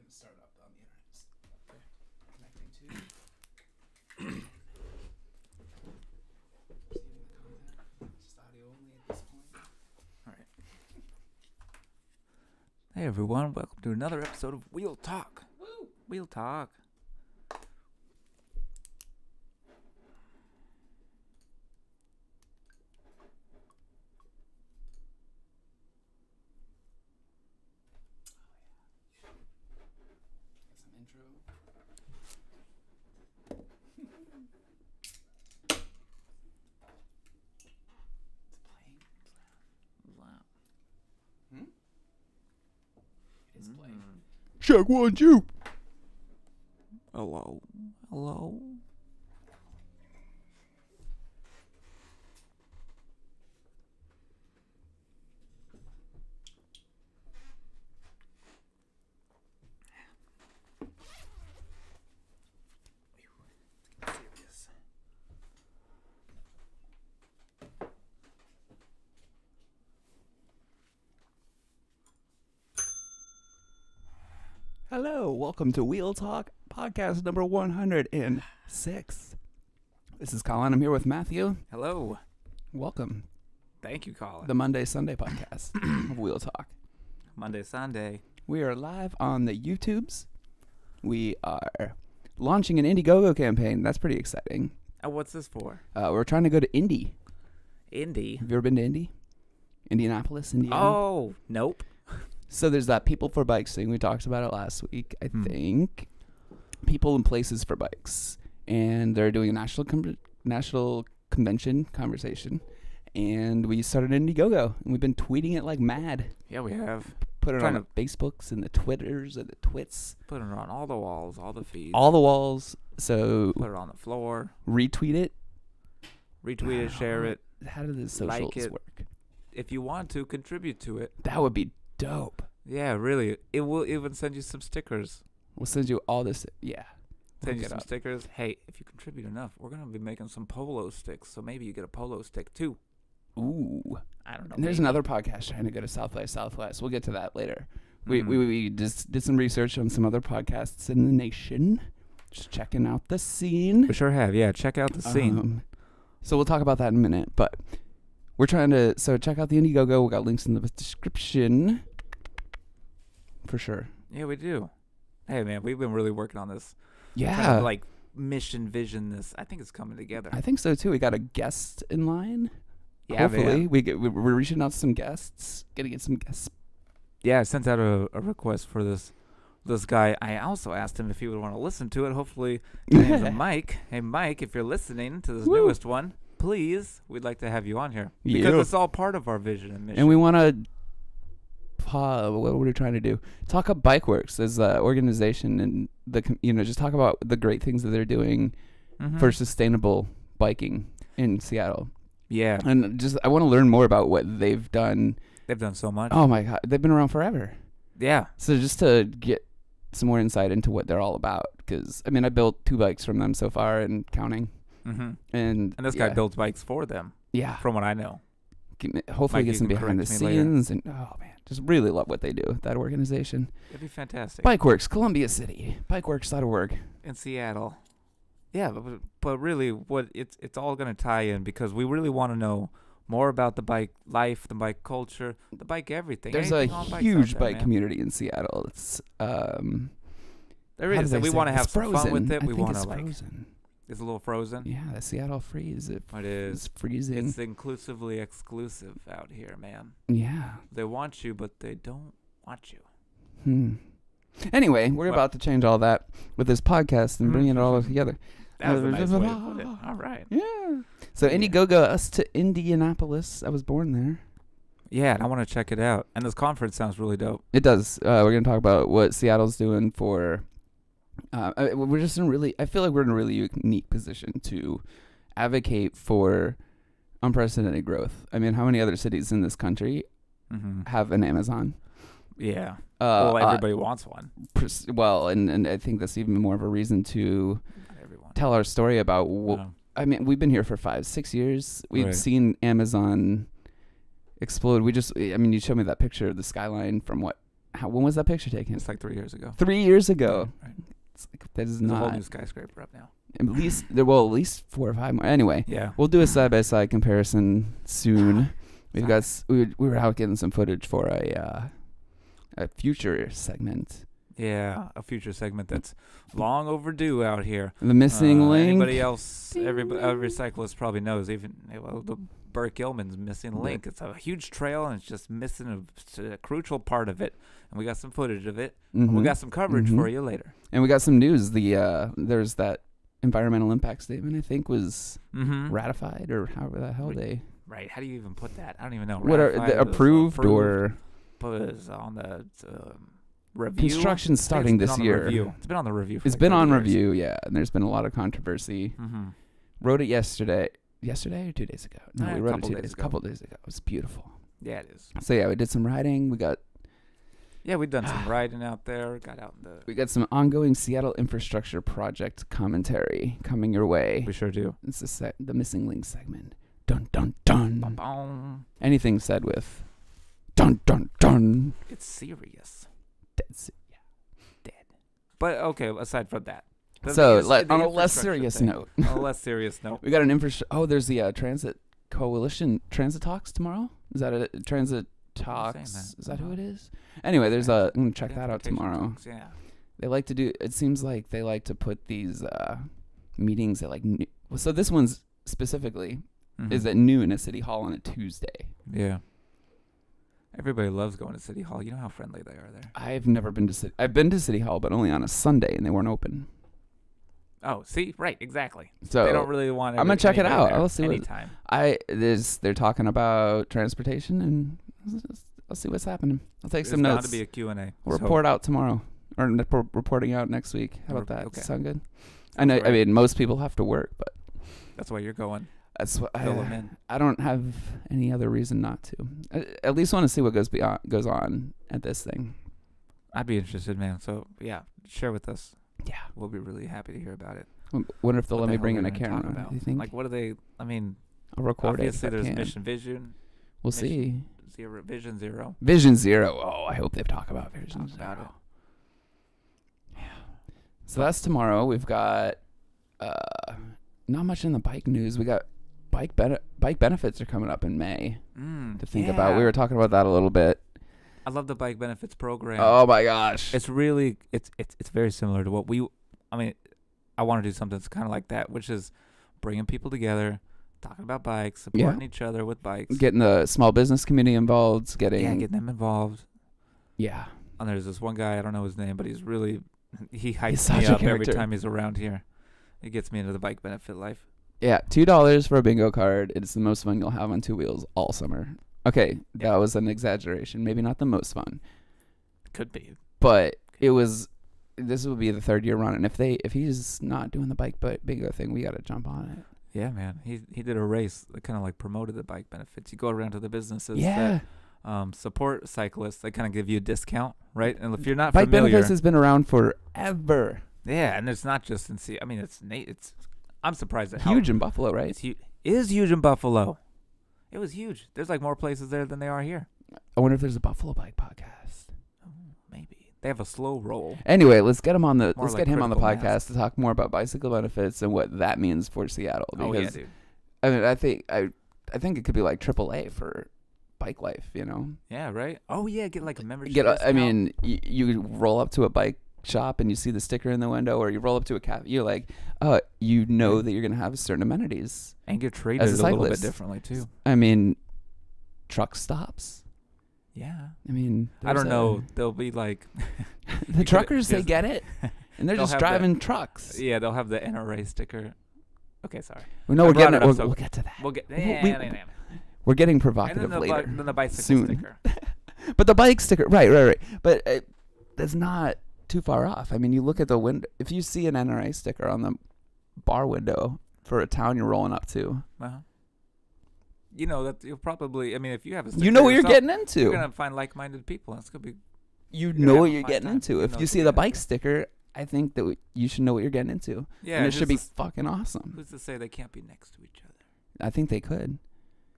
going to start up on the internet. Okay. Connecting to. Receiving the content. Just audio only at this point. All right. Hey everyone, welcome to another episode of Wheeltalk. Woo! Wheeltalk. Intro. It's playing. It is playing. Check 1, 2. Hello. Hello. Serious. Hello, welcome to Wheeltalk, podcast number 106. This is Colin. I'm here with Matthew. Hello. Welcome. Thank you, Colin. The Monday Sunday podcast of Wheeltalk. Monday, Sunday. We are live on the YouTubes. We are launching an Indiegogo campaign. That's pretty exciting. What's this for? We're trying to go to Indy. Indy. Have you ever been to Indy? Indianapolis, Indiana? Oh, nope. So there's that People for Bikes thing. We talked about it last week, I think. People and Places for Bikes. And they're doing a national convention conversation. And we started Indiegogo. And we've been tweeting it like mad. Yeah, we have. Put it on Trying the Facebooks and the Twitters and the Twits. Put it on all the walls, all the feeds. All the walls. So Put it on the floor. retweet it. Retweet it, share it. How do the Like socials it. work? If you want to, contribute to it. That would be dope. Yeah, really. It will even send you some stickers. We'll send you all this. Yeah. Send Look you it some up. stickers. Hey, if you contribute enough, we're going to be making some polo sticks. So maybe you get a polo stick too. Ooh. I don't know. And there's maybe. another podcast trying to go to South by Southwest. We'll get to that later. Mhm. We just did some research on some other podcasts in the nation. Just checking out the scene. We sure have. Yeah, check out the scene. So we'll talk about that in a minute. But we're trying to... So check out the Indiegogo. We got links in the description. For sure. Yeah, we do. Hey, man, we've been really working on this. Trying Yeah. to, like, mission vision this. I think it's coming together. I think so, too. We got a guest in line. Yeah, Hopefully. man. We're reaching out to some guests. Gonna get some guests. Yeah, I sent out a request for this guy. I also asked him if he would want to listen to it. Hopefully, his name's Mike. Hey, Mike, if you're listening to this Woo. newest one, please, we'd like to have you on here. Because Yeah. it's all part of our vision and mission. And we want to... what are we trying to do? Talk up Bikeworks as an organization and just talk about the great things that they're doing Mhm. for sustainable biking in Seattle. Yeah, And just I want to learn more about what they've done. they've done so much. Oh my God, they've been around forever. Yeah. So just to get some more insight into what they're all about, because I mean I built 2 bikes from them so far and counting. Mm-hmm. And And this guy builds bikes for them, yeah, from what I know. hopefully Mike, get you some can behind the correct me later. scenes and oh man, just really love what they do. That organization, It'd be fantastic. Bikeworks, Columbia City, Bikeworks.org. In Seattle. Yeah, but really, what it's all going to tie in because we really want to know more about the bike life, the bike culture, the bike everything. There's Anything a on bikes out huge there, bike man. community in Seattle. It's There how is, do and they we say want to it? have It's some fun with frozen. it. I We think want it's to like. frozen. It's a little frozen. Yeah, the Seattle freeze. It It's is. freezing. It's inclusively exclusive out here, man. Yeah. They want you, but they don't want you. Anyway, we're Well- about to change all that with this podcast and bringing it all together. That was a nice way to put it. All right. Yeah. So Indiegogo us to Indianapolis. I was born there. Yeah, and I want to check it out. And this conference sounds really dope. It does. We're going to talk about what Seattle's doing for... we're just in really... I feel like we're in a really unique position to advocate for unprecedented growth. I mean, how many other cities in this country Mm-hmm. have an Amazon? Yeah. Well, everybody wants one. And I think that's even more of a reason to Not everyone. tell our story about... No. I mean, we've been here for 5-6 years. We've Right. seen Amazon explode. You showed me that picture of the skyline from when was that picture taken? It's like 3 years ago. 3 years ago. Right. It's like, that is There's not a whole new skyscraper up now. at least 4 or 5 more. Anyway, Yeah. we'll do a side by side comparison soon. We've got we were out getting some footage for a future segment. Yeah, a future segment that's long overdue out here. The missing link. Anybody else, every cyclist probably knows. Even the Burt Gilman's missing link. It's a huge trail and it's just missing a crucial part of it. And we got some footage of it. Mm-hmm. We got some coverage for you later. And we got some news. There's that environmental impact statement, I think, was ratified, or however the hell they. Right. How do you even put that? I don't even know. What are the approved or? Was on the review. Construction starting this year. It's been on the review. It's been on review, yeah. And there's been a lot of controversy. Mm-hmm. Wrote it yesterday. Yesterday or 2 days ago? No, we wrote it a couple days ago. It was beautiful. Yeah, it is. So yeah, we did some riding. We've done some riding out there. We got some ongoing Seattle infrastructure project commentary coming your way. We sure do. It's the missing link segment. Dun dun dun. Ba-boom. Anything said with dun dun dun. It's serious. Yeah. Dead. But okay, aside from that. So on a less serious note. On a less serious note. We got an infrastructure. Oh, there's the Transit Coalition Transit Talks tomorrow. Is that it? Transit Talks. Is that who it is? Anyway, there's I'm gonna check that out tomorrow. Talks, yeah. They like to do. It seems like they like to put these meetings at so this one's specifically is at noon at City Hall on a Tuesday. Yeah. Everybody loves going to City Hall. You know how friendly they are there. I've never been to City. I've been to City Hall, but only on a Sunday, and they weren't open. Oh, see, right, exactly. So they don't really want. I'm gonna check it out. I'll see anytime. They're talking about transportation, and I'll see what's happening. I'll take some notes. There's bound to be a Q&A. We'll report out tomorrow, or reporting out next week. How about that? Okay. Sound good? I know. Right. I mean, most people have to work, but that's why you're going. That's what I don't have any other reason not to. I at least want to see what goes on at this thing. I'd be interested, man. So yeah, share with us. Yeah, we'll be really happy to hear about it. Wonder if they'll let me bring in a camera. Do you think? Like, what do they? I mean, I'll record obviously it. Obviously, there's Mission Vision. We'll see. Vision Zero. Vision Zero. Oh, I hope they talk about Vision Zero. Yeah. So that's tomorrow. We've got not much in the bike news. We got bike benefits are coming up in May to think about. We were talking about that a little bit. I love the bike benefits program. Oh my gosh. It's really it's very similar to what I want to do something that's kind of like that, which is bringing people together, talking about bikes, supporting each other with bikes. Getting the small business community involved, getting them involved. Yeah. And there's this one guy, I don't know his name, but he hypes me up every time he's around here. He gets me into the bike benefit life. Yeah, $2 for a bingo card. It's the most fun you'll have on two wheels all summer. Okay, that was an exaggeration. Maybe not the most fun. Could be. But it was. This will be the third year run, and if he's not doing the bike bingo thing, we got to jump on it. Yeah, man. He did a race that kind of like promoted the bike benefits. You go around to the businesses that support cyclists. They kind of give you a discount, right? And if you're not bike familiar, benefits has been around forever. Yeah, and it's not just in I mean, it's. I'm surprised at huge in Buffalo, right? It is huge in Buffalo. It was huge. There's like more places there than they are here. I wonder if there's a Buffalo bike podcast. Oh, maybe they have a slow roll. Anyway, let's get him on the get him on the podcast to talk more about bicycle benefits and what that means for Seattle. Because, dude. I mean, I think it could be like AAA for bike life. You know? Yeah. Right. Oh yeah. Get like a membership. I mean, you roll up to a bike shop and you see the sticker in the window, or you roll up to a cafe, you're like, you know that you're gonna have certain amenities and get treated a little bit differently too. I mean, truck stops. Yeah. I mean, I don't know. They'll be like the truckers. They get it, and they're just driving trucks. Yeah, they'll have the NRA sticker. Okay, sorry. Well, no, we'll get to that. We'll get. We're getting provocative later. Then the bicycle soon. sticker. But the bike sticker, right. But that's not too far off. I mean, you look at the window. If you see an NRA sticker on the bar window for a town you're rolling up to, you know that you'll probably. I mean, if you have a sticker, you know what you're getting into. You're gonna find like-minded people. That's gonna be. You know what you're getting into. If you see the bike sticker, I think that you should know what you're getting into. Yeah, and it should be fucking awesome. Who's to say they can't be next to each other? I think they could.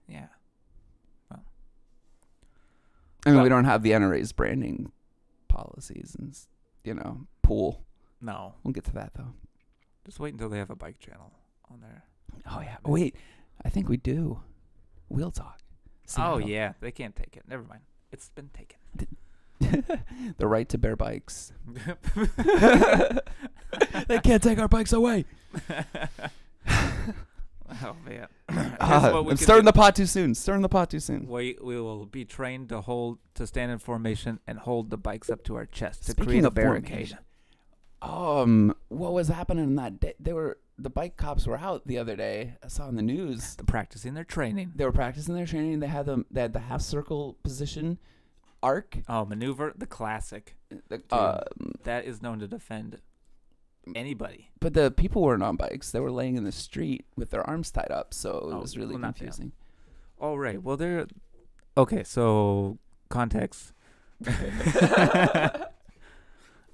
Yeah. Well. I mean, we don't have the NRA's branding policies and pool. No. We'll get to that though. Just wait until they have a bike channel on there. Oh yeah. Wait, I think we do. Wheeltalk. Oh yeah, they can't take it. Never mind. It's been taken. The right to bear bikes. They can't take our bikes away. Oh man. I'm stirring the pot too soon. We will be trained to stand in formation and hold the bikes up to our chest to Speaking create a of barricade. What was happening that day? The bike cops were out the other day. I saw on the news. They're practicing their training. They were practicing their training. They had the half circle position arc. Oh, maneuver, the classic. Dude, that is known to defend anybody. But the people weren't on bikes. They were laying in the street with their arms tied up. So it was really confusing. All right. Well, okay. So context. A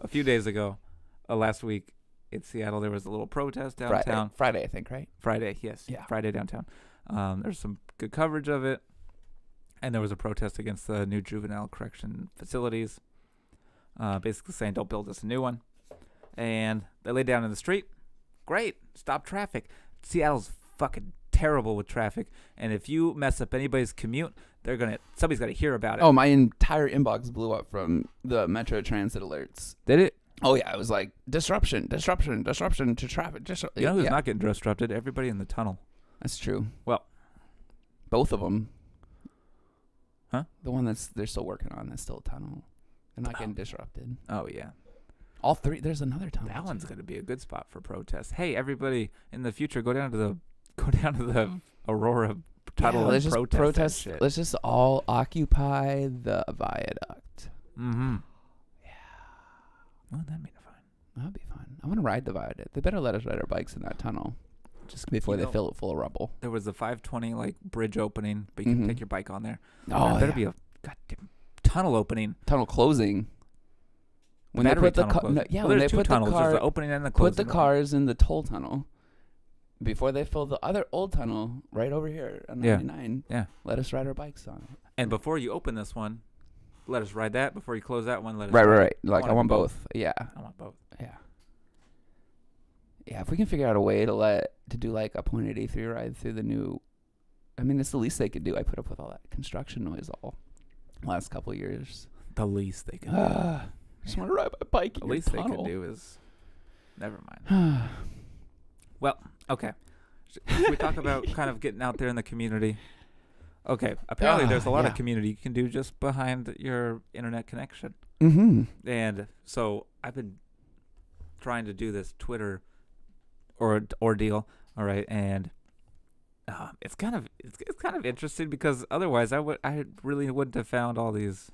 few days ago, last week in Seattle, there was a little protest downtown. Friday, I think, right? Friday, yes. Yeah. Friday downtown. There's some good coverage of it. And there was a protest against the new juvenile correction facilities. Basically saying, don't build us a new one. And they laid down in the street. Great. Stop traffic. Seattle's fucking terrible with traffic. And if you mess up anybody's commute, somebody's got to hear about it. Oh, my entire inbox blew up from the Metro Transit alerts. Did it? Oh, yeah. It was like disruption to traffic. You know who's not getting disrupted? Everybody in the tunnel. That's true. Well. Both of them. Huh? The one they're still working on, that's still a tunnel. They're not getting disrupted. Oh, yeah. All three. There's another tunnel. That one's going to be a good spot for protests. Hey, everybody in the future, go down to the Aurora tunnel and protest. Let's just all occupy the viaduct. Mm-hmm. Yeah. Well, that'd be fun. That'd be fun. I want to ride the viaduct. They better let us ride our bikes in that tunnel. Just before they fill it full of rubble. There was a 520 bridge opening, but you can take your bike on there. Oh, there better be a goddamn tunnel opening. Tunnel closing. When they put the when they put tunnels, there's the opening and the closing. Put the cars in the toll tunnel before they fill the other old tunnel right over here on 99. Yeah. Let us ride our bikes on it. And before you open this one, let us ride that. Before you close that one, let us Right. Like I want both. Yeah. I want both. Yeah. Yeah, if we can figure out a way to do like a .83 ride through the new, I mean, it's the least they could do. I put up with all that construction noise all last couple of years. The least they can do. Just want to ride my bike. The least they can do is, never mind. Well, okay. Should we talk about kind of getting out there in the community? Okay, apparently there's a lot of community you can do just behind your internet connection. Mm-hmm. And so I've been trying to do this Twitter ordeal, all right, and it's kind of interesting because otherwise I really wouldn't have found all these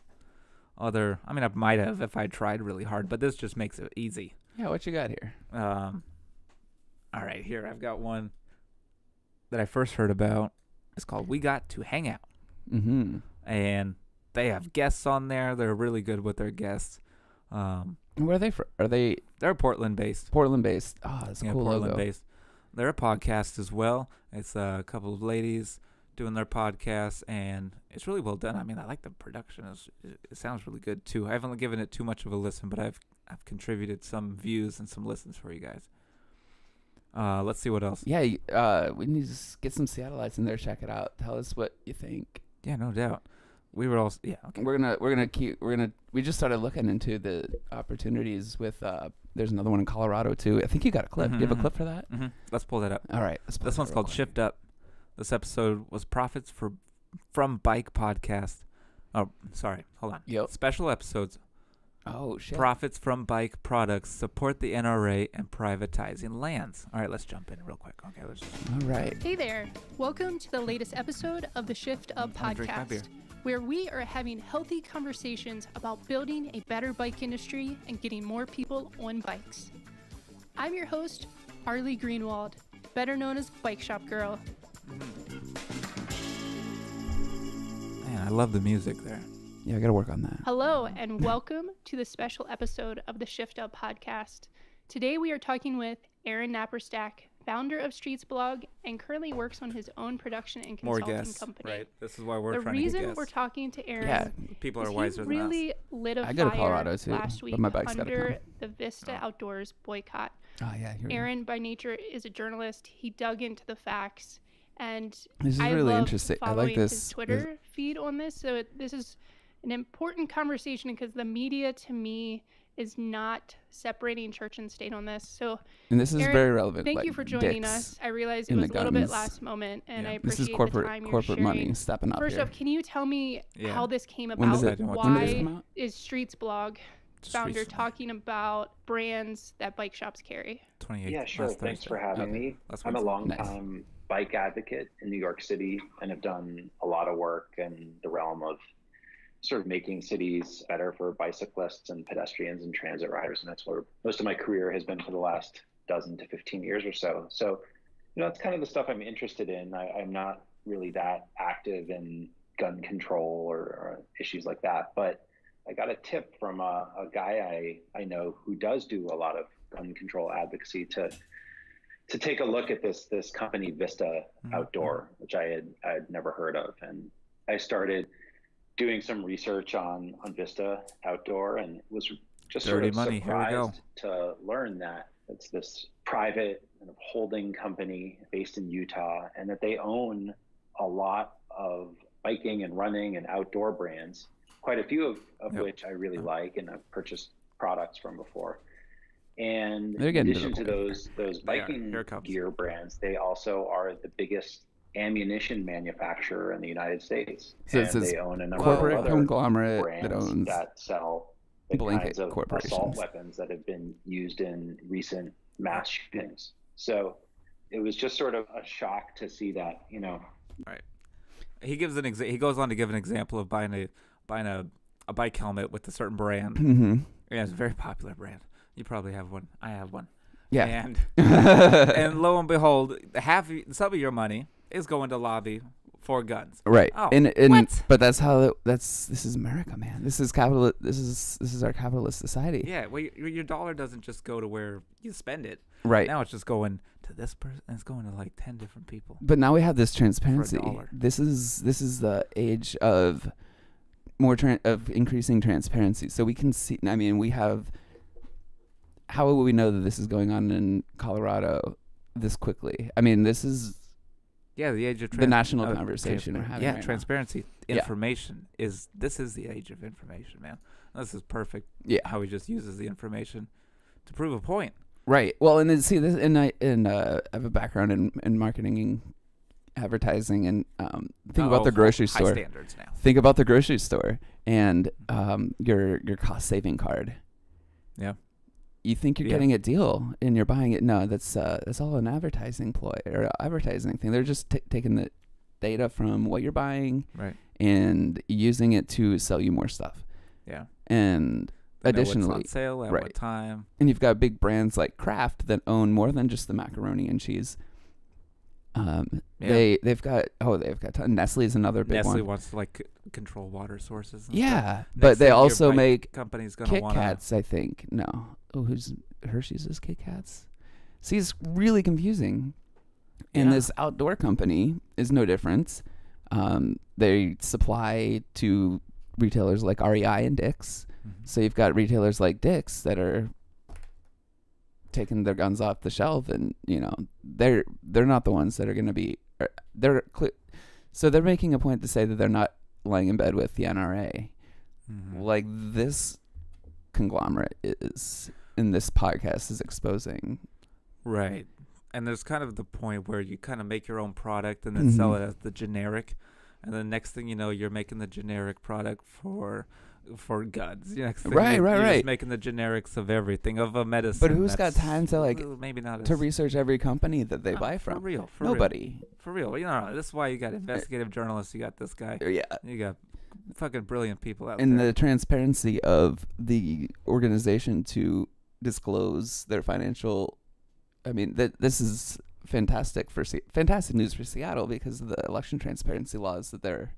other. I mean, I might have if I tried really hard, but this just makes it easy. Yeah, what you got here? All right, here I've got one that I first heard about. It's called "We Got to Hang Out," and they have guests on there. They're really good with their guests. Where are they from? They're Portland based. Oh, that's a cool Portland logo. based. They're a podcast as well. It's a couple of ladies doing their podcast, and it's really well done. I mean, I like the production. It sounds really good too. I haven't given it too much of a listen, but I've contributed some views and some listens for you guys. Let's see what else. Yeah, we need to get some Seattleites in there. Check it out. Tell us what you think. Yeah, no doubt. We were all okay. We just started looking into the opportunities with. There's another one in Colorado too. I think you got a clip. Do you have a clip for that? Let's pull that up. All right. This one's called Shift Up. This episode was Profits from Bike Podcast. Oh, sorry. Hold on. Yep. Special episodes. Oh shit. Profits from bike products support the NRA and privatizing lands. All right, let's jump in real quick. Okay, All right. Hey there. Welcome to the latest episode of the Shift Up podcast, where we are having healthy conversations about building a better bike industry and getting more people on bikes. I'm your host, Arlie Greenwald, better known as Bike Shop Girl. Man, I love the music there. Yeah, I got to work on that. Hello, and welcome to the special episode of the Shift Up podcast. Today we are talking with Aaron Napperstack, founder of Streets Blog, and currently works on his own production and More consulting guests, company. right? This is why we're The trying to get reason guests. we're talking to Aaron Yeah. People is are he wiser than us. really lit a I go to fire Colorado too, last week but my bike's gotta under come. the Vista Outdoors boycott. Oh yeah, here we go. Aaron, by nature, is a journalist. He dug into the facts, and This is I really love interesting. I following like this. his Twitter feed on this. So this is an important conversation because the media, to me, is not separating church and state on this. So And this is Aaron, very relevant. thank like you for joining dicks us. I realize it in was the a little bit guns. last moment, and Yeah. I This appreciate is corporate the time you're corporate money sharing. stepping up First here. off, can you tell me Yeah. how this came When does about? it? When When does it Why come out? is Streets Blog founder Streets- talking about brands that bike shops carry? 28th. Yeah, sure. last Thanks Thursday. for having Okay. me. Last I'm a Wednesday. long-time bike advocate in New York City and have done a lot of work in the realm of sort of making cities better for bicyclists and pedestrians and transit riders. And that's where most of my career has been for the last dozen to 15 years or so. So, that's kind of the stuff I'm interested in. I'm not really that active in gun control or issues like that, but I got a tip from a guy I know who does do a lot of gun control advocacy to take a look at this company Vista Outdoor, which I had never heard of, and I started doing some research on Vista Outdoor and was just sort Dirty of money. Here we go. surprised to learn that it's this private kind of holding company based in Utah, and that they own a lot of biking and running and outdoor brands, quite a few of Yep. which I really like and I've purchased products from before. And They're in getting addition to to the those They are. biking Here it comes. gear brands, they also are the biggest ammunition manufacturer in the United States. So it and says they own a number corporate of other conglomerate brands that owns that sell the blanket kinds of corporations. assault weapons that have been used in recent mass shootings. So it was just sort of a shock to see that, Right. He gives he goes on to give an example of buying a bike helmet with a certain brand. Mm-hmm. Yeah, it's a very popular brand. You probably have one. I have one. Yeah. And and lo and behold, some of your money is going to lobby for guns. Right. Oh, and what? but that's how this is America, man. This is capital. This is our capitalist society. Yeah, well, your dollar doesn't just go to where you spend it. Right. Now it's just going to this person, and it's going to like 10 different people. But now we have this transparency. $1. This is the age of of increasing transparency. So we can see. I mean, we have. How will we know that this is going on in Colorado this quickly? I mean, this is Yeah, the age of the national conversation we're having. Yeah, right now. transparency. Yeah. Information this is the age of information, man. This is perfect. Yeah. How he just uses the information to prove a point. Right. Well, and then see this, and I have a background in marketing and advertising, and think about the grocery high store. standards now. Think about the grocery store and your cost saving card. Yeah. You think you're Yeah. getting a deal and you're buying it. No, that's all an advertising ploy or advertising thing. They're just taking the data from what you're buying Right. and using it to sell you more stuff. Yeah. And They know what's additionally, on sale at right. what time. and you've got big brands like Kraft that own more than just the macaroni and cheese. They've got Nestle is another big Nestle one. wants to control water sources. And stuff. Yeah, but Next they thing your also bike make company's gonna Kit want Kats, I think. No. Oh, who's Hershey's is Kit Kats? See, it's really confusing. And Yeah. this outdoor company is no different. They supply to retailers like REI and Dick's. So you've got retailers like Dick's that are taking their guns off the shelf, and they're not the ones that are going to be. So they're making a point to say that they're not lying in bed with the NRA, like this conglomerate is, and this podcast is exposing. Right. And there's kind of the point where you kind of make your own product and then sell it as the generic, and the next thing you know, you're making the generic product for guns. Next thing Right. you're just making the generics of everything, of a medicine. But who's got that's time to maybe not to as, research every company that they buy for from? real? For Nobody. real. For real. This is why you got investigative journalists. You got this guy. Yeah. You got fucking brilliant people out And there. the transparency of the organization to disclose their financial. I mean, this is fantastic fantastic news for Seattle because of the election transparency laws that they're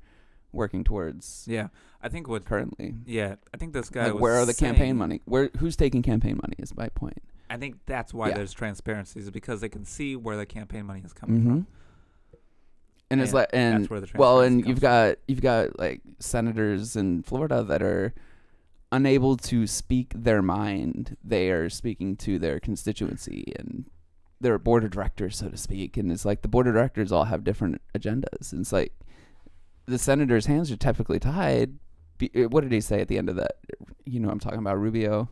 working towards. Yeah, I think what currently. Yeah, I think this guy. Like, was where are the saying, campaign money? Who's taking campaign money? Is my point. I think that's why Yeah. there's transparency, is because they can see where the campaign money is coming Mm-hmm. from. And it's like, and that's where the well, transparency and comes you've got like senators in Florida that are unable to speak their mind. They are speaking to their constituency and their board of directors, so to speak. And it's like the board of directors all have different agendas. And it's like the senators' hands are typically tied. What did he say at the end of that? You know, I'm talking about Rubio.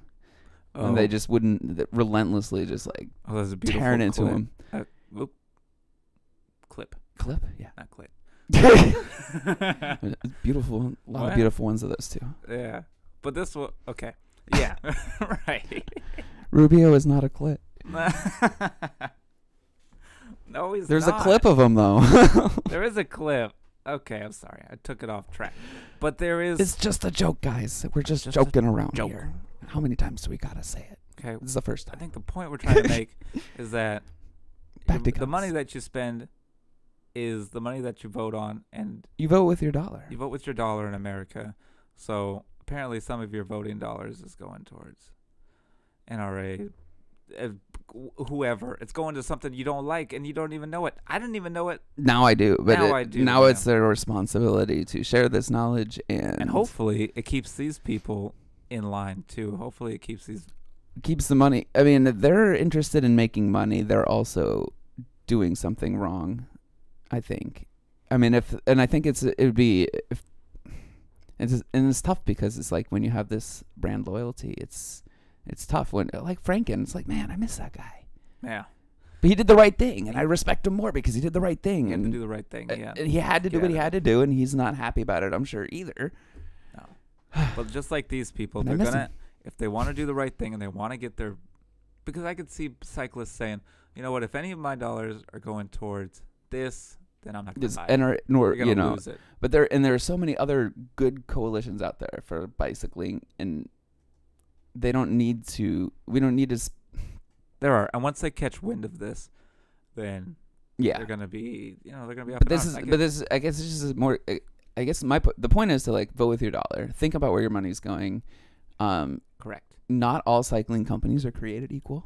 Oh. And they just wouldn't relentlessly just like That's a beautiful tearing into clip. him. Clip, Clip, yeah. not clip. Beautiful, a lot What? of beautiful ones of those two. Yeah, but this one, okay. Yeah, right. Rubio is not a clip. No, he's There's not. a clip of him though. There is a clip. Okay, I'm sorry. I took it off track. But there is. It's just a joke, guys. We're just Just joking around joke. here. How many times do we gotta say it? Okay, This is the first I time. think the point we're trying to make is that Back to the money guns. that you spend is the money that you vote on, and You vote with your dollar. you vote with your dollar in America. So apparently, some of your voting dollars is going towards NRA, whoever. It's going to something you don't like, and you don't even know it. I didn't even know it, Now I do, but Now I do, now yeah. it's their responsibility to share this knowledge and hopefully, it keeps these people in line too. Hopefully, it keeps these. keeps the money. I mean, if they're interested in making money, they're also doing something wrong, I think. I mean, I think it would be if it's tough because it's like when you have this brand loyalty, it's tough when like Franken, it's like, man, I miss that guy. Yeah, But he did the right thing, and I respect him more because he did the right thing, you have to and do the right thing. Yeah, and he had to do Get what he out of had to do, and he's not happy about it, I'm sure either. But just like these people, And I they're miss gonna, him. if they want to do the right thing and they want to get their, because I could see cyclists saying, you know what, if any of my dollars are going towards this, then I'm not gonna This, buy and it. or, nor You're gonna you know, lose it. but there are so many other good coalitions out there for bicycling, and they don't need to. We don't need to. There are, and once they catch wind of this, then Yeah, they're gonna be, they're gonna be up. but and this on. is, I but get- this is, I guess it's just more. I guess the point is to like vote with your dollar. Think about where your money's going. correct. Not all cycling companies are created equal.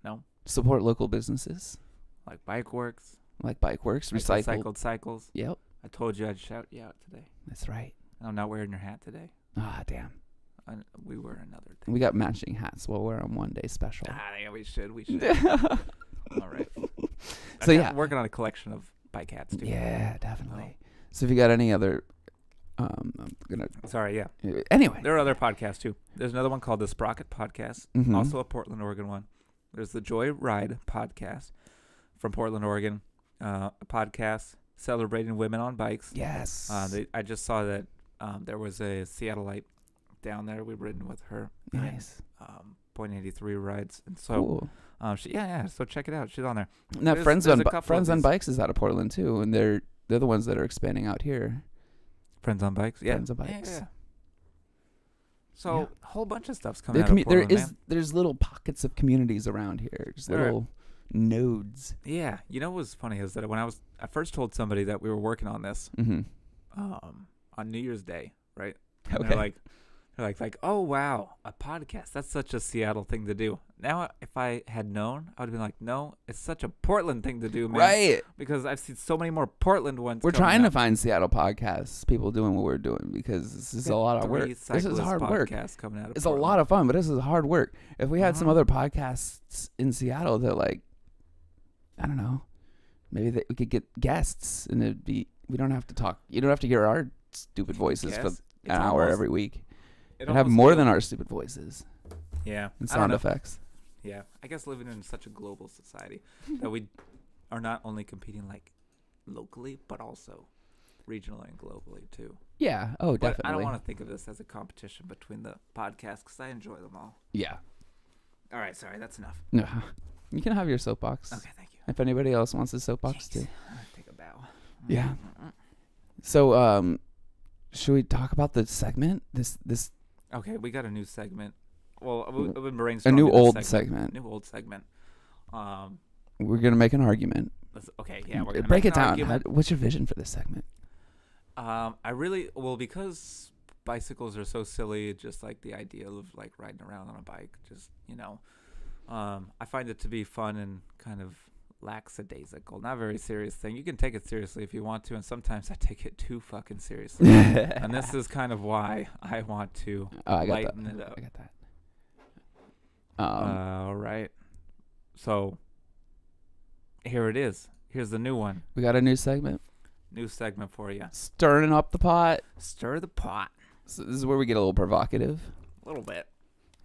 No, Support local businesses like Bike Works, like Bike Works, like Recycle. Recycled Cycles. Yep, I told you I'd shout you out today. that's right. I'm not wearing your hat today. Ah, damn. We were another thing. We got matching hats. We'll wear them one day special. Yeah, we should. We should. All right. So, I'm yeah. working on a collection of bike hats too. Yeah, definitely. So if you got any other, I'm gonna. Sorry, yeah. Anyway, There are other podcasts too. There's another one called the Sprocket Podcast, Mhm. also a Portland, Oregon one. There's the Joy Ride Podcast from Portland, Oregon, a podcast celebrating women on bikes. yes. I just saw that there was a Seattleite down there. We've ridden with her. in, Nice. .83 rides, and so Cool. so check it out. She's on there. Now, there's Friends a on couple of Friends on these. Bikes is out of Portland too, and they're the ones that are expanding out here. Friends on Bikes. Yeah. Friends on Yeah, Bikes. yeah. So Yeah. a whole bunch of stuff's coming out of There Portland, is man. there's little pockets of communities around here, just There are. little nodes. Yeah, you know what's funny is that when I first told somebody that we were working on this Mm-hmm. on New Year's Day, right? And Okay. they're like, oh wow, a podcast. That's such a Seattle thing to do. Now, if I had known, I would have been like, no, it's such a Portland thing to do, man. Right. Because I've seen so many more Portland ones. We're coming trying to up. find Seattle podcasts, people doing what we're doing, because this is a lot of work. 3 This is cyclist hard work. podcasts coming out of It's a Portland. lot of fun, but this is hard work. If we had some Uh-huh. other podcasts in Seattle that, like, I don't know, maybe that we could get guests, and it'd be, we don't have to talk. You don't have to hear our stupid voices for Guess. an hour every week. It And have almost more feels- than our stupid voices Yeah. and I don't sound know. effects. Yeah, I guess living in such a global society that we are not only competing like locally, but also regionally and globally too. Yeah. Oh, But definitely. I don't want to think of this as a competition between the podcasts because I enjoy them all. Yeah. All right, sorry, that's enough. No. You can have your soapbox. Okay, thank you. If anybody else wants a soapbox too. Take a bow. Yeah. So, should we talk about the segment? This Okay, we got a new segment. Well, I've been brainstorming. a new this old segment. New old segment. We're gonna make an argument. Okay, yeah, we're gonna Break make it an down. argument. What's your vision for this segment? Because bicycles are so silly, just like the idea of like riding around on a bike, just I find it to be fun and kind of lackadaisical, not a very serious thing. You can take it seriously if you want to, and sometimes I take it too fucking seriously. And this is kind of why I want to lighten it up. I got that. All right. So here it is. Here's the new one. We got a new segment. New segment for you. Stirring up the pot. Stir the pot. So this is where we get a little provocative. A little bit.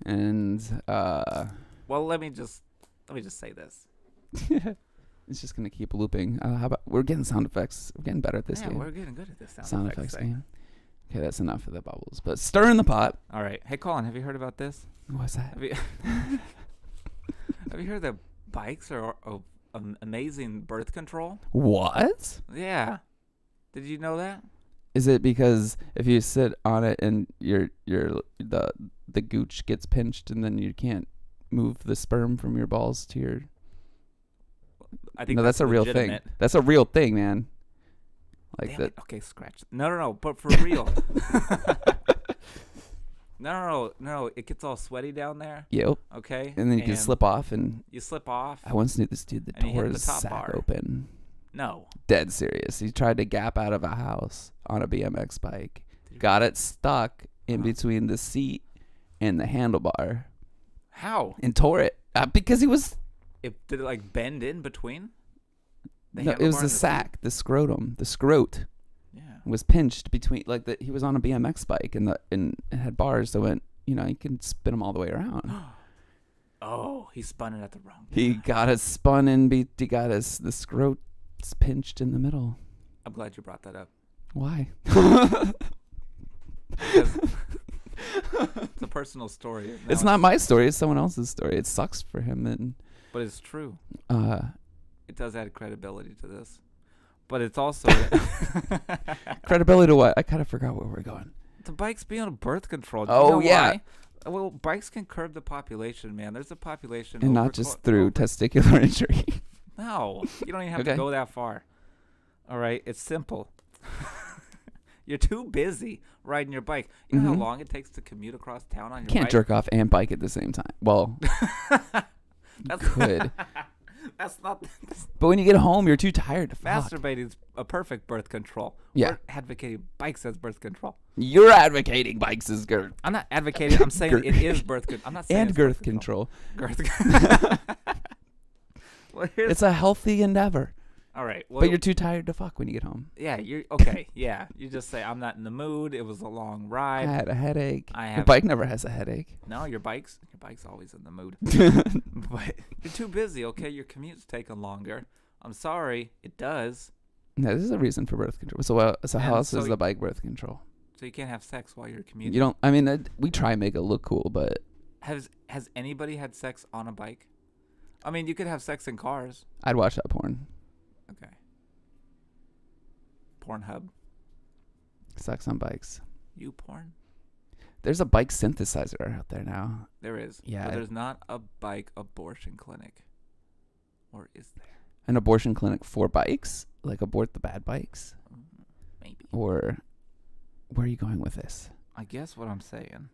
And well, let me just say this. it's just gonna keep looping. How about we're getting sound effects? We're getting better at this game. We're getting good at this sound effects game. Okay, that's enough of the bubbles. But stir in the pot. All right. Hey, Colin, have you heard about this? What's that? Have you heard that bikes are amazing birth control? What? Yeah. Did you know that? Is it because if you sit on it and the gooch gets pinched and then you can't move the sperm from your balls to your? I think no, that's a real thing. That's a real thing, man. Like Damn that. It. Okay, scratch. No. But for real. No. It gets all sweaty down there. Yep. Okay. And then you can slip off and. You slip off. I once knew this dude that tore his sack open. No. Dead serious. He tried to gap out of a house on a BMX bike. Got it stuck in between the seat and the handlebar. How? And tore it. Because he was. Did it like bend in between? No, it was the sack, the scrotum, the scrot. Yeah. Was pinched between he was on a BMX bike and it had bars that went, you can spin them all the way around. Oh, he spun it at the wrong time. He got it spun and the scrot pinched in the middle. I'm glad you brought that up. Why? It's a personal story. It's not my story. It's someone else's story. It sucks for him, but it's true. It does add credibility to this, but it's also credibility to what? I kind of forgot where we're going. The bikes being on birth control. Oh yeah. Why? Well, bikes can curb the population, man. There's a population, and not just through testicular injury. No, you don't even have to go that far. All right, it's simple. You're too busy riding your bike. You know how long it takes to commute across town on your bike? Can't jerk off and bike at the same time. Well, you could. That's not. But when you get home, you're too tired to Masturbating is a perfect birth control. Yeah. We're advocating bikes as birth control. You're advocating bikes as girth. I'm not advocating. I'm saying it is birth control. I'm not saying and girth control. Girth. Well, it's a healthy endeavor. All right. Well, but you're too tired to fuck when you get home. Yeah, you're okay. Yeah, you just say I'm not in the mood. It was a long ride. I had a headache. Your bike never has a headache. No, your bike's always in the mood. But you're too busy. Okay, your commute's taking longer. I'm sorry, it does. No, this is a reason for birth control. So how else is the bike birth control? So you can't have sex while you're commuting. You don't. I mean, we try and make it look cool, but has anybody had sex on a bike? I mean, you could have sex in cars. I'd watch that porn. Okay. Pornhub. Sex on bikes. You porn? There's a bike synthesizer out there now. There is. Yeah. But there's not a bike abortion clinic. Or is there? An abortion clinic for bikes? Like abort the bad bikes? Maybe. Or where are you going with this? I guess what I'm saying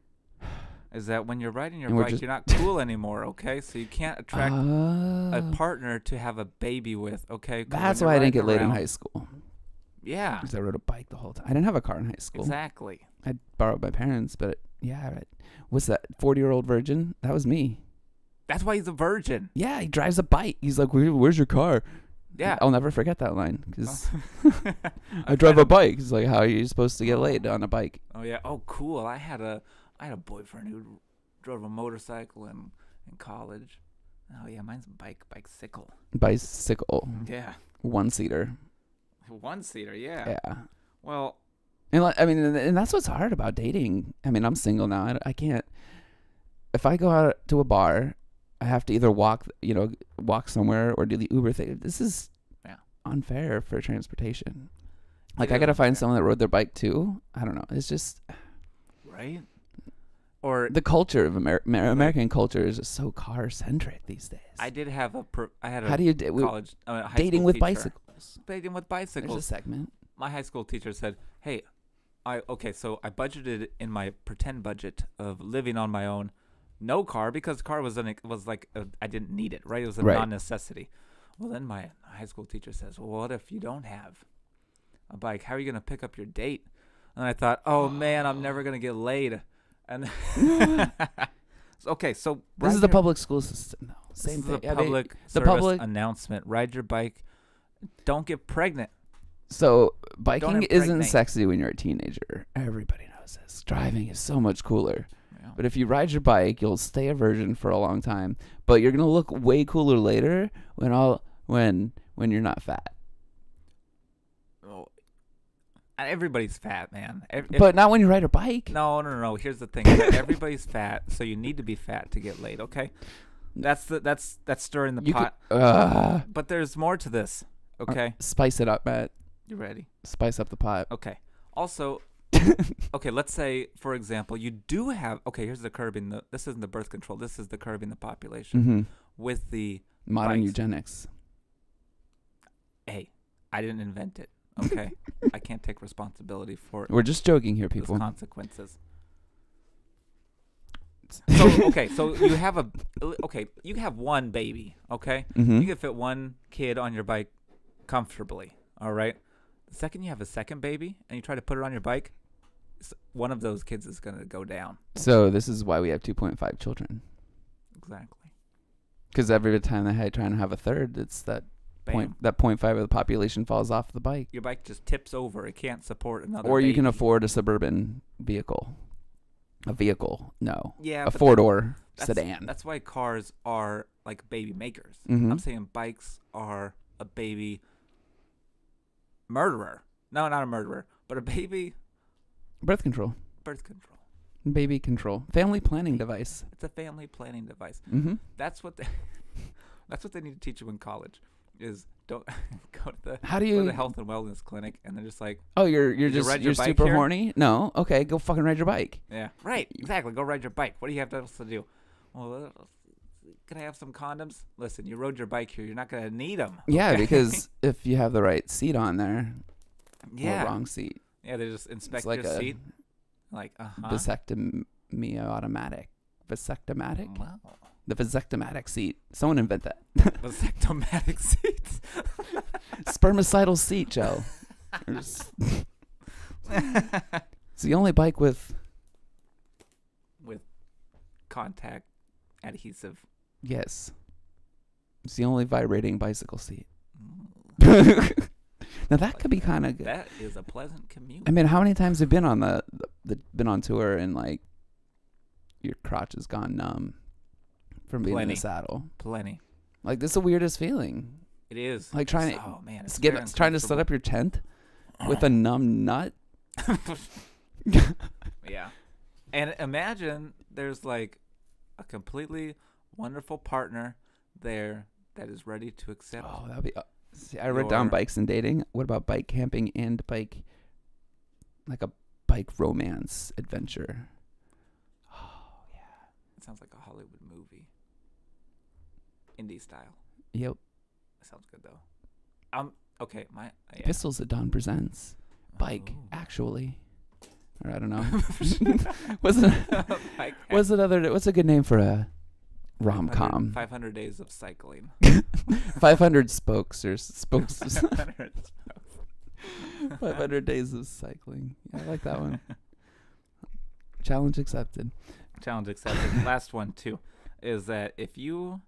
is that when you're riding your bike, you're not cool anymore, okay? So you can't attract a partner to have a baby with, okay? That's why I didn't get laid in high school. Yeah. Because I rode a bike the whole time. I didn't have a car in high school. Exactly. I borrowed my parents, but yeah. What's that, 40-year-old virgin? That was me. That's why he's a virgin. Yeah, he drives a bike. He's like, where's your car? Yeah. I'll never forget that line because I drive a bike. He's like, how are you supposed to get laid on a bike? Oh, yeah. Oh, cool. I had a boyfriend who drove a motorcycle in college. Oh, yeah. Mine's bicycle. Bicycle. Yeah. One-seater. One-seater, yeah. Yeah. Well. And that's what's hard about dating. I mean, I'm single now. I can't. If I go out to a bar, I have to either walk somewhere or do the Uber thing. This is unfair for transportation. Like, I got to find someone that rode their bike too. I don't know. It's just. Right? Or the culture of American culture is just so car-centric these days. I did have How do you college dating with bicycles? Dating with bicycles. There's a segment. My high school teacher said, so I budgeted in my pretend budget of living on my own, no car because car was like I didn't need it, right? It was a Right. non-necessity. Well, then my high school teacher says, well, what if you don't have a bike? How are you going to pick up your date? And I thought, oh, man, I'm never going to get laid. And okay, so This is the public school system, though. Same this thing. is a public the service public announcement. Ride your bike. Don't get pregnant. So biking isn't impregnate. sexy when you're a teenager. Everybody knows this. Driving is so much cooler. Yeah. But if you ride your bike, you'll stay a virgin for a long time. But you're gonna look way cooler later when you're not fat. Oh, everybody's fat, man. But not when you ride a bike. No. Here's the thing. Everybody's fat, so you need to be fat to get laid. Okay, that's stirring the pot. But there's more to this. Okay, Spice it up, Matt. you ready? Spice up the pot. Okay. Also, okay. Let's say, for example, you do have. Okay, here's the curbing. This isn't the birth control. This is the curbing the population Mm-hmm. with the Modern bikes. eugenics. Hey, I didn't invent it. Okay, I can't take responsibility for We're just joking here, those people. consequences. So okay, so you have one baby. Okay, Mm-hmm. you can fit one kid on your bike comfortably. All right. The second you have a second baby and you try to put it on your bike, one of those kids is going to go down. So this is why we have 2.5 children. Exactly. Because every time they trying to have a third, it's that Bam. 0.5 of the population falls off the bike. Your bike just tips over. It can't support another. Or you can baby. afford a suburban vehicle. A vehicle, no. Yeah, A but four-door that's- sedan. That's why cars are like baby makers. Mhm. I'm saying bikes are a baby murderer. No, not a murderer, but a baby Birth control. birth control. Baby control. Family planning device. It's a family planning device. Mm-hmm. That's what they need to teach you in college. Is don't go to the How do go to you... the health and wellness clinic and they're just like, Oh, you're Did you just ride your you're bike super here? horny? No. Okay, go fucking ride your bike. yeah, right, exactly. Go ride your bike. What do you have else to do? Well, can I have some condoms? Listen, you rode your bike here. You're not gonna need them. Yeah, because if you have the right seat on there, yeah, or wrong seat, yeah, they just inspect it's like your a seat. Like, vasectomy automatic. Vasectomatic? Wow. The vasectomatic seat. Someone invent that. Vasectomatic seats. Spermicidal seat, Joe. It's the only bike with... With contact adhesive. Yes. It's the only vibrating bicycle seat. Mm, Now that could be kind of good. that is a pleasant commute. I mean, how many times have you been on been on tour and like your crotch has gone numb from being in Plenty. the saddle? Plenty. Like this is the weirdest feeling. It is. Like trying to Oh man, it's it's trying to set up your tent with a numb nut. Yeah. And imagine there's like a completely wonderful partner there that is ready to accept. Oh, that'd be. See, I wrote down Your- bikes and dating. What about bike camping and bike, like a bike romance adventure? Oh yeah. It sounds like a Hollywood movie. Indie style. Yep. That sounds good though. Okay, my yeah. Pistols at Dawn presents bike Oh. actually, or I don't know. What's a good name for a rom com? 500 days of cycling. 500 spokes or spokes. 500 500 days of cycling. Yeah, I like that one. Challenge accepted. Challenge accepted. Last one too is that if you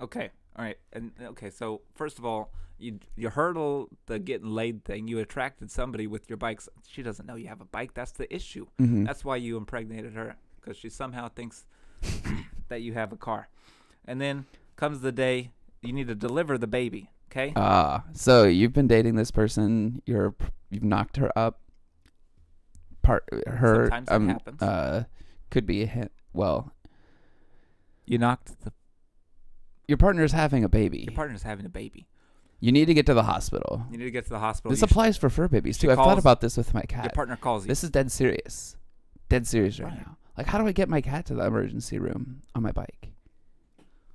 okay, all right, and okay, so first of all, you hurdle the getting laid thing. You attracted somebody with your bikes. She doesn't know you have a bike. That's the issue. Mm-hmm. That's why you impregnated her, because she somehow thinks that you have a car. And then comes the day you need to deliver the baby. Okay. So you've been dating this person. You've knocked her up. Sometimes that happens. Could be a hit. Well, You knocked your partner's having a baby. your partner's having a baby. You need to get to the hospital. You need to get to the hospital. This You applies for fur babies she too. I've thought calls- about this with my Your cat. partner calls you. This is dead serious. Dead serious right Right. now. Like, how do I get my cat to the emergency room on my bike?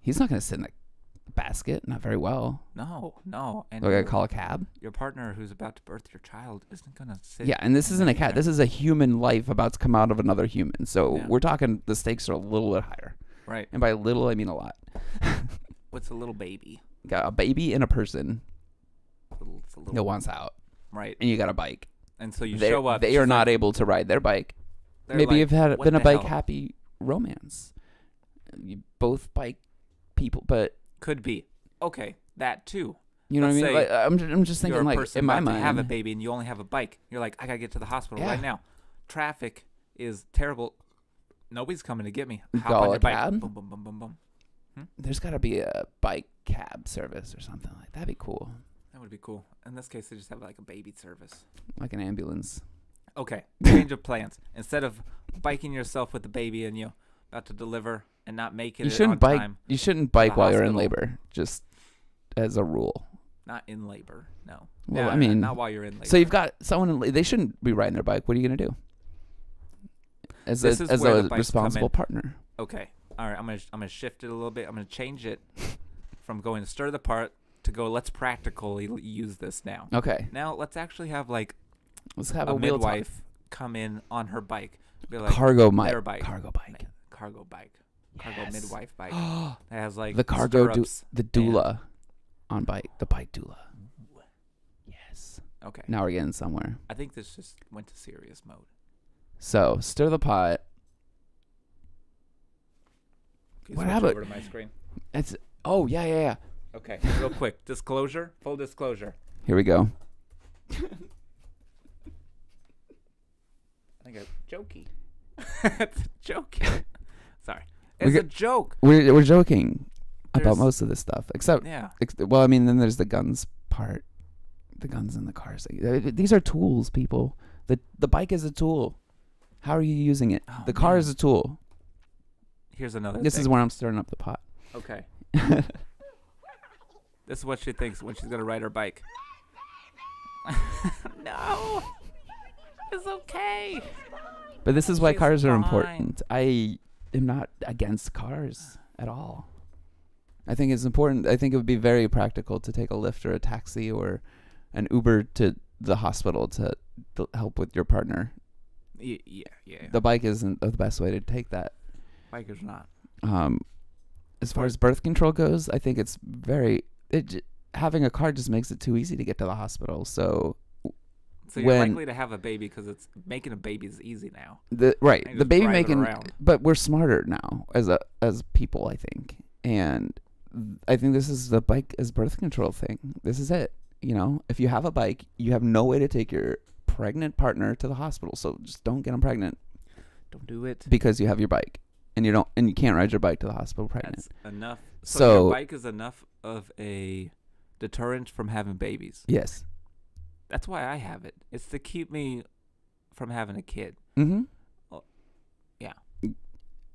He's not going to sit in the basket, not very well. No. And Do I gotta call a cab? your partner who's about to birth your child isn't going to sit. Yeah, and this isn't a cat. This is a human life about to come out of another human. So Yeah. we're talking the stakes are a little bit higher. Right. And by little, I mean a lot. What's a little baby? Got a baby and a person It's a little, that wants out. right. And you got a bike. And so you They show up. They she's are not like- able to ride their bike. they're Maybe like, you've had "What been a the bike hell?" happy romance. You both bike people, but Could be. Okay, that too. you know Let's what I mean? say Like, I'm just You're thinking a like person in my about to mind. have a baby and you only have a bike. You're like, I gotta get to the hospital Yeah. right now. Traffic is terrible. Nobody's coming to get me. Hop Call on a your bike. cab? Boom, boom, boom, boom, boom. There's got to be a bike cab service or something like that'd be cool, That would be cool. In this case, they just have like a baby service. like an ambulance. Okay, change of plans. Instead of biking yourself with the baby and you about to deliver and not making You it shouldn't on bike. time, You shouldn't bike while you're in hospital. labor, just as a rule. not in labor. No. Well, Yeah, I mean, not while you're in labor. so you've got someone. They shouldn't be riding their bike. What are you gonna do? As This is as where a the bikes come responsible in. partner. Okay. All right. I'm gonna shift it a little bit. I'm gonna change it from going to stir the part to go. Let's practically use this now. Okay, Now let's actually have like let's have a a wheel midwife come in on her bike. Be like cargo their bike. Cargo bike. cargo bike, cargo Yes. midwife bike. That has like The cargo stirrups. the doula on bike. The bike doula. Yes. Okay. Now we're getting somewhere. I think this just went to serious mode. So stir the pot. Can you What switch happened? over to my screen? It's yeah. Okay. Real quick. Disclosure. Full disclosure. Here we go. I think I'm jokey. It's a joke. Sorry. We It's a got- joke. We're joking about There's- most of this stuff, except Yeah. well, I mean, then there's the guns part, the guns in the cars. These are tools, people. The bike is a tool. How are you using it? Oh, The car man. is a tool. Here's another This thing. is where I'm stirring up the pot. Okay. This is what she thinks when she's going to ride her bike. No. It's okay. But this is why She's cars are fine. important. I am not against cars at all. I think it's important. I think it would be very practical to take a Lyft or a taxi or an Uber to the hospital to help with your partner. Yeah. The bike isn't the best way to take that. Bike is not. As far as birth control goes, I think it's having a car just makes it too easy to get to the hospital. So So you're when- likely to have a baby because it's making a baby is easy now. the And the just baby drive it making, around. but we're smarter now as people, I think, and I think this is the bike as birth control thing. This is it. You know, if you have a bike, you have no way to take your pregnant partner to the hospital. So just don't get them pregnant Don't do it. because you have your bike, and you can't ride your bike to the hospital pregnant. That's enough. So So- your bike is enough of a deterrent from having babies. Yes. That's why I have it. It's to keep me from having a kid. Mm-hmm. Well, yeah.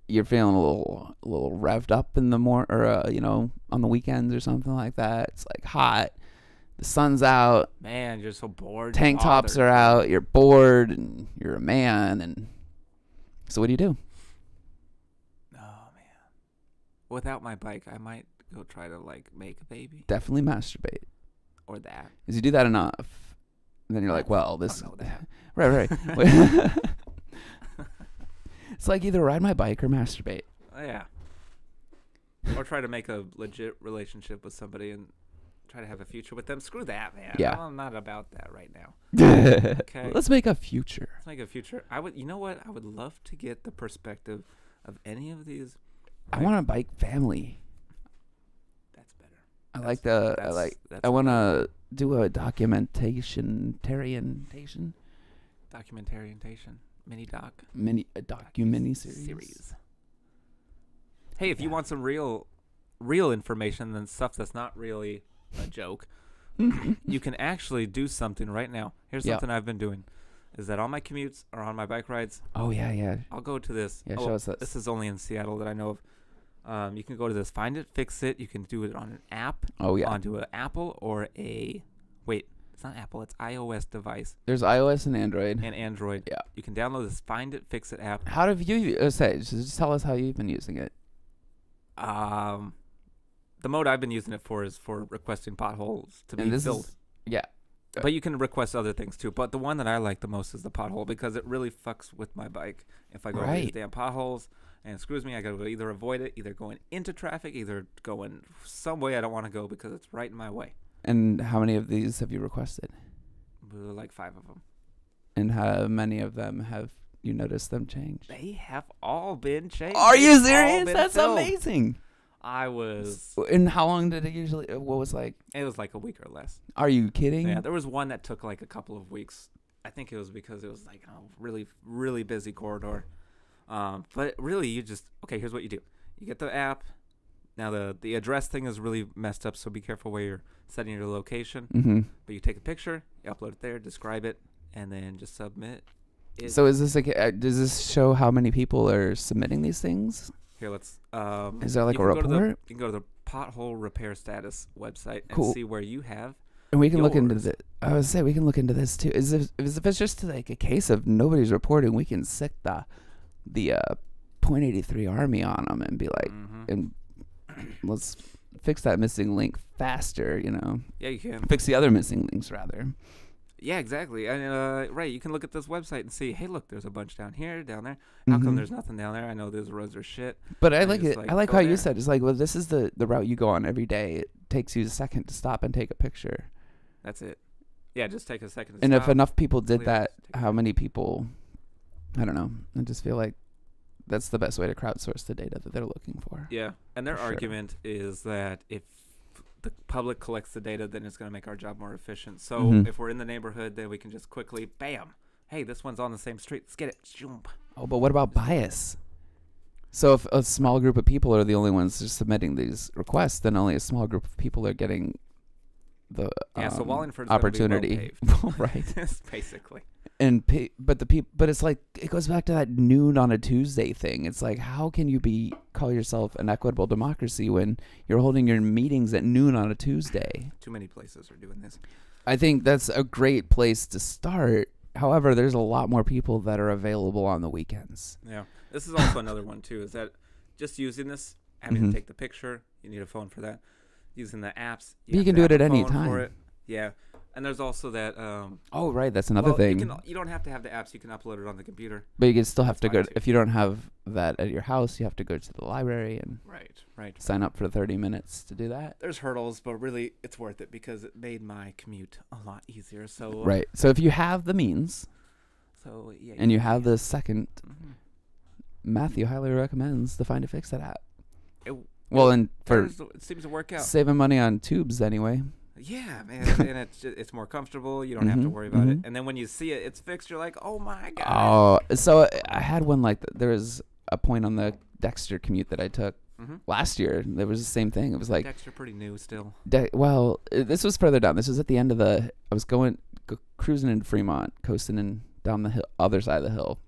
You're feeling a little revved up in the on the weekends or something like that. It's like hot. The sun's out. Man, you're so bored. Tank tops are out. You're bored, and you're a man. And so, what do you do? Oh man. Without my bike, I might go try to like make a baby Definitely masturbate. or that. Because you do that enough, and then you're like, well, this. I don't know that. Right. It's like either ride my bike or masturbate. Oh, yeah. Or try to make a legit relationship with somebody and try to have a future with them. Screw that, man. Yeah. I'm not about that right now. Okay. Let's make a future. Let's make a future. You know what? I would love to get the perspective of any of these. I want a bike family. That's better. I That's I want to do a documentation. documentariantation, mini doc. A documentary series. Hey, if you want some real information than stuff that's not really a joke, you can actually do something right now. Here's Yeah. something I've been doing: is that on my commutes or on my bike rides, Oh yeah. I'll go to this. Yeah, show us this. This is only in Seattle that I know of. You can go to this Find It, Fix It. You can do it on an app, Oh yeah. onto an Apple or it's not Apple. It's iOS device There's iOS and Android. and Android. Yeah. You can download this Find It, Fix It app. How have you just tell us how you've been using it? The mode I've been using it for is for requesting potholes to be filled. Yeah. But you can request other things too. But the one that I like the most is the pothole because it really fucks with my bike. If I go over these damn potholes and it screws me, I gotta either avoid it, either going into traffic, either going some way I don't want to go because it's right in my way. And how many of these have you requested? Like 5 of them. And how many of them have you noticed them change? They have all been changed. Are you serious? That's amazing. I was. And how long did it usually? What was like? It was like a week or less. Are you kidding? Yeah, there was one that took like a couple of weeks. I think it was because it was like a really, really busy corridor. But really, you just here's what you do: you get the app. Now the address thing is really messed up, so be careful where you're setting your location. Mm-hmm. But you take a picture, you upload it there, describe it, and then just submit. So is this like? Does this show how many people are submitting these things? Here, let's. Is there like a report? You can go to the pothole repair status website and Cool. see where you have. And we can look into this. I would say we can look into this too. If it's just like a case of nobody's reporting, we can sick the .83 army on them and be like, and let's fix that missing link faster. You know. Yeah, you can fix the other missing links rather. Yeah, exactly. And right, you can look at this website and see, hey, look, there's a bunch down here, down there. How come there's nothing down there? I know those roads are shit. But I like it. I like how you said it's like, well, this is the route you go on every day. It takes you a second to stop and take a picture. That's it. Yeah, just take a second to and stop. If enough people did that, how many people? I don't know. I just feel like that's the best way to crowdsource the data that they're looking for. Yeah, and their argument is that if the public collects the data, then it's going to make our job more efficient. So if we're in the neighborhood, then we can just quickly, bam, hey, this one's on the same street. Let's get it. Oh, but what about bias? So if a small group of people are the only ones just submitting these requests, then only a small group of people are getting the so Wallingford's opportunity. Right. Basically. But it's like it goes back to that noon on a Tuesday thing. It's like, how can you call yourself an equitable democracy when you're holding your meetings at noon on a Tuesday? Too many places are doing this. I think that's a great place to start. However, there's a lot more people that are available on the weekends. Yeah, this is also another one too. Is that just using this, having to take the picture? You need a phone for that. Using the apps, you can do it at any time. Yeah. And there's also that. Oh, right. That's another thing. You don't have to have the apps. You can upload it on the computer. But you can still have to go. If you don't have that at your house, you have to go to the library and sign up for 30 minutes to do that. There's hurdles, but really it's worth it because it made my commute a lot easier. So right. So if you have the means, and you have the second, Matthew highly recommends the Find a Fix It app. It seems to work out. Saving money on tubes anyway. Yeah, man, and it's more comfortable. You don't have to worry about it. And then when you see it's fixed, you're like, oh my god. Oh, so I had one like that. There was a point on the Dexter commute that I took last year. There was the same thing. It was like Dexter, pretty new still. This was further down. This was at the end of I was cruising in Fremont, coasting in down the hill, other side of the hill.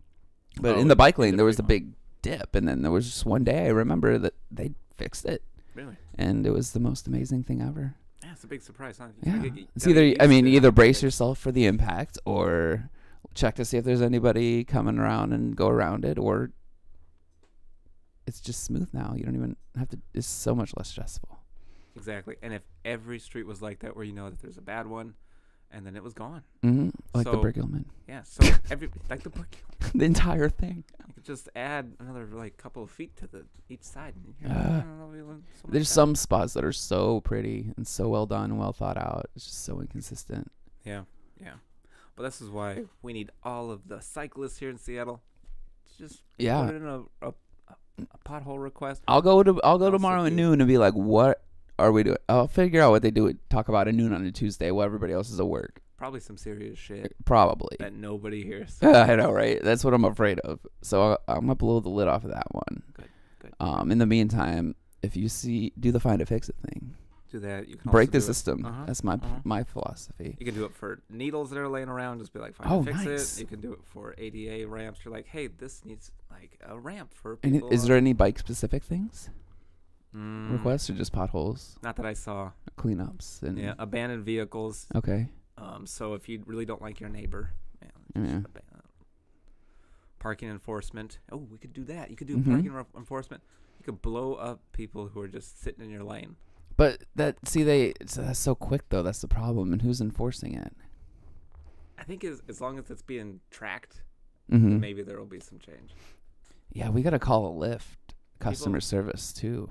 But in the bike lane, there was a big dip, and then there was just one day I remember that they fixed it. Really? And it was the most amazing thing ever. Yeah, it's a big surprise, huh? Yeah. It's either brace yourself for the impact or check to see if there's anybody coming around and go around it, or it's just smooth now. You don't even have to. It's so much less stressful. Exactly. And if every street was like that, where you know that there's a bad one, and then it was gone. Like the Briggelman. Yeah. So like the Briggelman. The entire thing. You could just add another couple of feet to each side. There's some spots that are so pretty and so well done and well thought out. It's just so inconsistent. Yeah. But this is why we need all of the cyclists here in Seattle. Just put in a pothole request. I'll go tomorrow at noon and be like, what are we doing? I'll figure out what they do. Talk about at noon on a Tuesday while everybody else is at work. Probably some serious shit. Probably. That nobody hears. I know, right? That's what I'm afraid of. So I'm going to blow the lid off of that one. Good. In the meantime, if you do the Find a Fix It thing. Do that. You can break the system. That's my philosophy. You can do it for needles that are laying around. Just be like, Find a Fix It. You can do it for ADA ramps. You're like, hey, this needs like a ramp for people. And is there any bike-specific things? Requests or just potholes? Not that I saw. Cleanups. And abandoned vehicles. Okay. So if you really don't like your neighbor, parking enforcement. Oh, we could do that. You could do parking enforcement. You could blow up people who are just sitting in your lane. But that's so quick though. That's the problem. And who's enforcing it? I think as long as it's being tracked, Mm-hmm. then maybe there will be some change. Yeah, we gotta call a Lyft customer service too.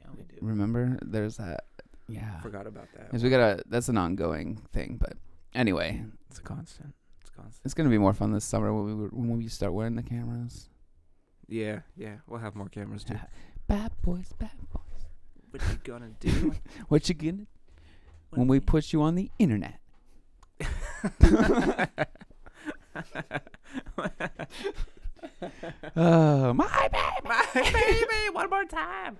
Yeah, we do. Remember, there's that. Yeah, Forgot about that. 'cause that's an ongoing thing. But anyway, It's constant. it's gonna be more fun this summer when we start wearing the cameras. Yeah. We'll have more cameras too. Bad boys. What you gonna do? What you gonna when we put you on the internet? Oh, my baby, one more time.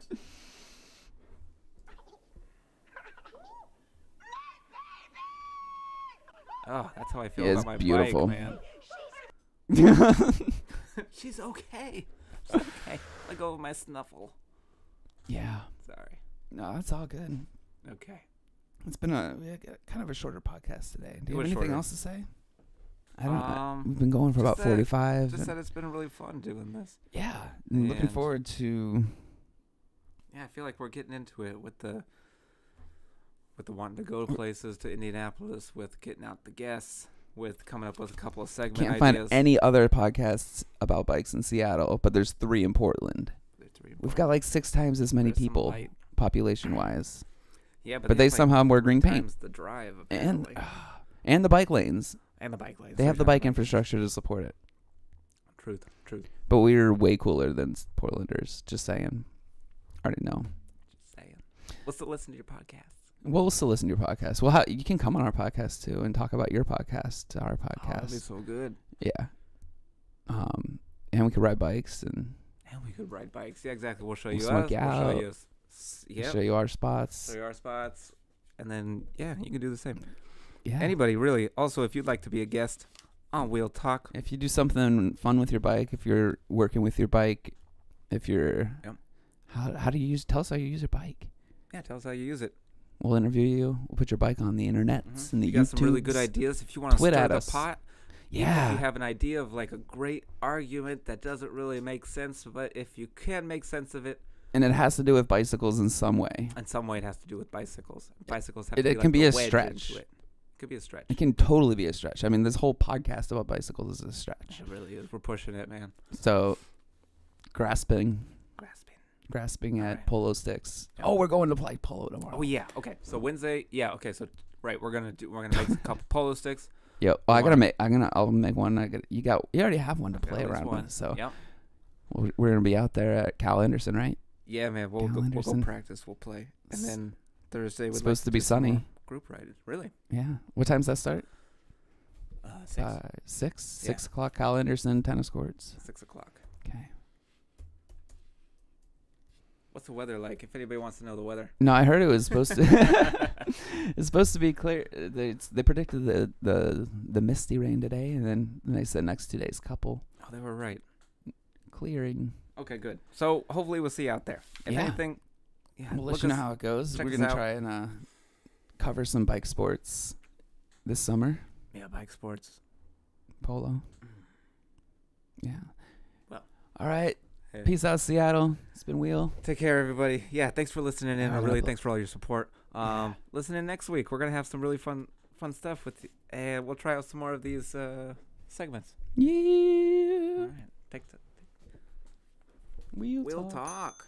Oh, that's how I feel Yeah, about it's my beautiful. bike, man. She's okay. She's okay. Let go of my snuffle. Yeah. Sorry. No, that's all good. Okay. It's been kind of a shorter podcast today. Do you have was anything shorter. else to say? I don't know. Um, We've been going for just about that- 45. Just and- that it's been really fun doing this. yeah. I'm looking And- forward to. Yeah, I feel like we're getting into it with the wanting to go to places to Indianapolis, with getting out the guests, with coming up with a couple of segment Can't ideas. find any other podcasts about bikes in Seattle, but there's 3 in Portland. We've got like 6 times as many There's some people light. population wise. Yeah, But they have, like, somehow have more green 3 paint. times the drive, And apparently. and the bike lanes. And the bike lanes. They have the There's bike infrastructure to support it. Truth. But we're way cooler than Portlanders. Just saying. Already know. Just saying. We'll still listen to your podcast. We'll still listen to your podcast. Well, you can come on our podcast too and talk about your podcast, our Oh, that'd be podcast. so good. Yeah. And we could ride bikes and And we could ride bikes. Yeah, exactly. We'll show We'll you smoke us. you We'll show out. you. show you our spots. Show you our spots. And then, yeah, you can do the same. Yeah. Anybody, really. Also, if you'd like to be a guest on Wheeltalk, If you do something fun with your bike, if you're working with your bike, if you're Yep. how do you tell us how you use your bike? yeah, tell us how you use it. We'll interview you. We'll put your bike on the internet Mhm. and the You got some really good YouTubes. ideas. If you want to Twit stir at the us. pot, even if Yeah. you have an idea of like a great argument that doesn't really make sense, but if you can make sense of it, And it has to do with bicycles in some way. in some way it has to do with bicycles. Bicycles have It to be can like be the a wedge stretch. into it. It could be a stretch. It can totally be a stretch. I mean, this whole podcast about bicycles is a stretch. It really is. We're pushing it, man. So, grasping Grasping. at Alright. polo sticks. Yeah. Oh, we're going to play polo tomorrow. Oh yeah. Okay. So Wednesday. Yeah. Okay. So right, we're gonna make a couple polo sticks. Yo, You I'll wanna- make one. You already have one to I've got play at least around one. with. So Yep. we're gonna be out there at Cal Anderson, right? Yeah, man. Cal We'll go Anderson. practice. We'll play, and then Thursday It's we'd supposed like to be do some sunny. more group ride. Really? Yeah. What time's that start? 6. 6 o'clock. Cal Anderson tennis courts. 6 o'clock. Okay. What's the weather like? If anybody wants to know the weather. No, I heard it was supposed to. It's supposed to be clear. They predicted the misty rain today, and then they said next 2 days couple Oh, they were right. clearing. Okay, good. So hopefully we'll see you out there. If Yeah. anything, yeah, We'll look let you know us- how it goes. check We're us gonna out. try and cover some bike sports this summer. Yeah, bike sports. Polo. Yeah. Well. All right. Hey. Peace out, Seattle. It's been Wheel. Take care, everybody. Yeah, thanks for listening in. Yeah, Really, love- thanks for all your support. Listen in next week. We're gonna have some really fun stuff with, and we'll try out some more of these segments. Yeah. All right, Wheel we'll talk. talk.